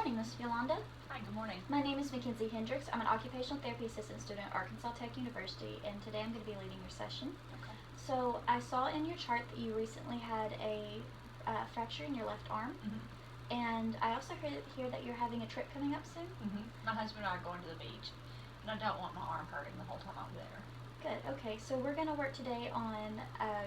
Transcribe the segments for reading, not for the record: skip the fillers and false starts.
morning, Ms. Yolanda. Hi, good morning. My name is Mackenzie Hendricks. I'm an occupational therapy assistant student at Arkansas Tech University, and today I'm going to be leading your session. Okay. So I saw in your chart that you recently had a fracture in your left arm, and I also heard here that you're having a trip coming up soon. My husband and I are going to the beach, and I don't want my arm hurting the whole time I'm there. Good. Okay, so we're going to work today on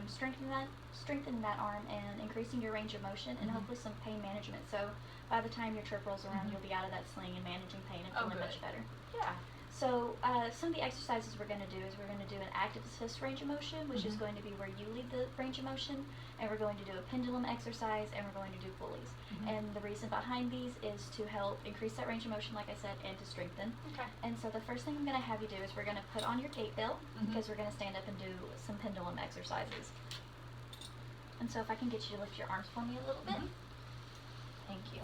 strengthening that arm and increasing your range of motion and hopefully some pain management. So by the time your trip rolls around, you'll be out of that sling and managing pain and feeling much better. Yeah. So some of the exercises we're going to do is we're going to do an active assist range of motion, which is going to be where you lead the range of motion, and we're going to do a pendulum exercise, and we're going to do pulleys. And the reason behind these is to help increase that range of motion, like I said, and to strengthen. Okay. And so the first thing I'm going to have you do is we're going to put on your gait belt, because we're going to stand up and do some pendulum exercises. And so if I can get you to lift your arms for me a little bit. Thank you.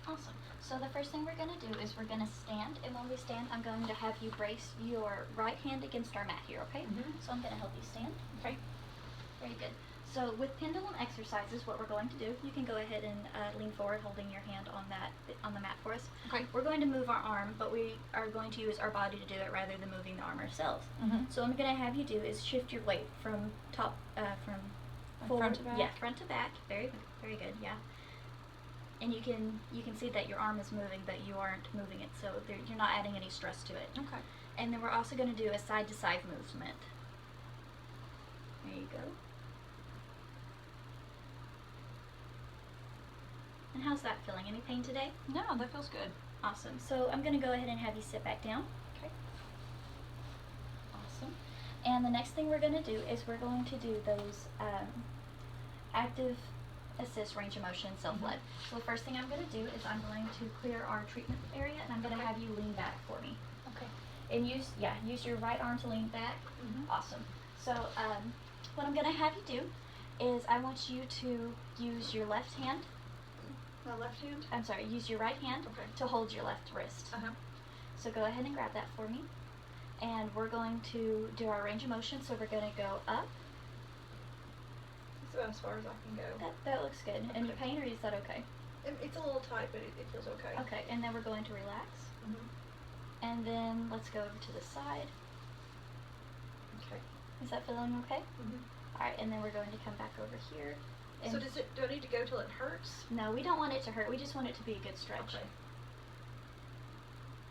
Awesome. So the first thing we're going to do is we're going to stand, and when we stand, I'm going to have you brace your right hand against our mat here, okay? So I'm going to help you stand. Okay. Very good. So with pendulum exercises, what we're going to do, you can go ahead and lean forward holding your hand on the mat for us. Okay. We're going to move our arm, but we are going to use our body to do it rather than moving the arm ourselves. So what I'm going to have you do is shift your weight from front to back? Yeah, front to back. Very, very good, yeah. And you can see that your arm is moving, but you aren't moving it, so you're not adding any stress to it. Okay. And then we're also going to do a side-to-side movement. There you go. And how's that feeling? Any pain today? No, that feels good. Awesome. So I'm going to go ahead and have you sit back down. Okay. Awesome. And the next thing we're going to do is we're going to do those active assist range of motion self-led. So the first thing I'm going to do is I'm going to clear our treatment area, and I'm going to have you lean back for me. Okay. And use your right arm to lean back. Awesome. So what I'm going to have you do is I want you to use your left hand. My left hand? I'm sorry, use your right hand to hold your left wrist. So go ahead and grab that for me. And we're going to do our range of motion, so we're going to go up. That's about as far as I can go. That looks good. Okay. Any pain, or is that okay? It's a little tight, but it feels okay. Okay, and then we're going to relax. And then let's go over to the side. Okay. Is that feeling okay? Alright, and then we're going to come back over here. And So do I need to go till it hurts? no, we don't want it to hurt. We just want it to be a good stretch. Okay.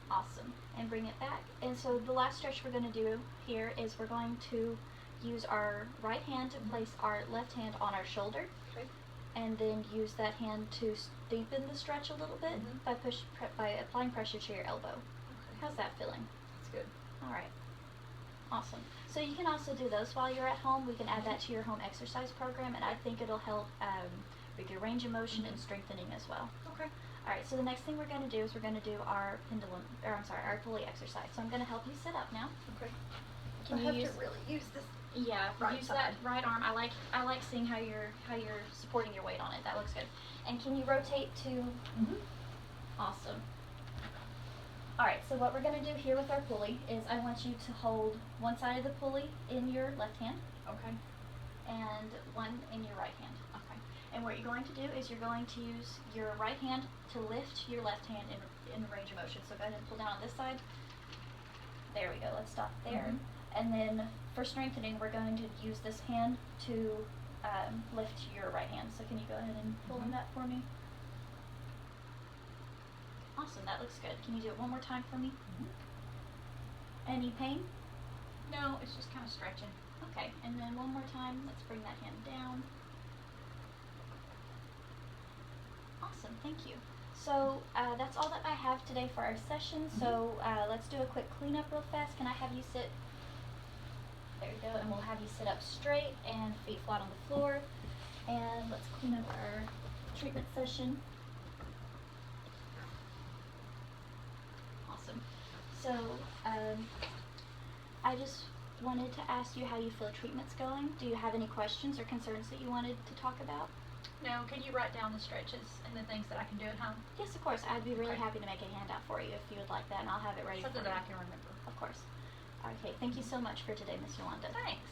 Awesome. And bring it back. And so the last stretch we're going to do here is we're going to use our right hand to place our left hand on our shoulder. Okay. And then use that hand to deepen the stretch a little bit by applying pressure to your elbow. Okay. How's that feeling? That's good. Alright. Awesome. So you can also do those while you're at home. We can add that to your home exercise program, and I think it'll help with your range of motion and strengthening as well. Okay. Alright, so the next thing we're going to do is we're going to do our our pulley exercise. So I'm going to help you sit up now. Okay. Can I you have use to really use this. Yeah, Right use side. that right arm. I like seeing how you're supporting your weight on it. That looks good. And can you rotate to? Awesome. Alright, so what we're going to do here with our pulley is I want you to hold one side of the pulley in your left hand Okay. and one in your right hand. Okay. And what you're going to do is you're going to use your right hand to lift your left hand in the range of motion. So go ahead and pull down on this side. There we go. Let's stop there. And then for strengthening, we're going to use this hand to lift your right hand. So can you go ahead and pull on that for me? Awesome, that looks good. Can you do it one more time for me? Any pain? No, it's just kind of stretching. Okay, and then one more time. Let's bring that hand down. Awesome, thank you. So that's all that I have today for our session. So let's do a quick cleanup real fast. Can I have you sit? There you go, and we'll have you sit up straight and feet flat on the floor. And let's clean up our treatment session. Awesome. So I just wanted to ask you how you feel treatment's going. Do you have any questions or concerns that you wanted to talk about? know, can you write down the stretches and the things that I can do at home? Yes, of course. I'd be really Okay. happy to make a handout for you if you would like that, and I'll have it ready Something for that you. I can remember. Of course. Okay, thank you so much for today, Miss Yolanda. Thanks.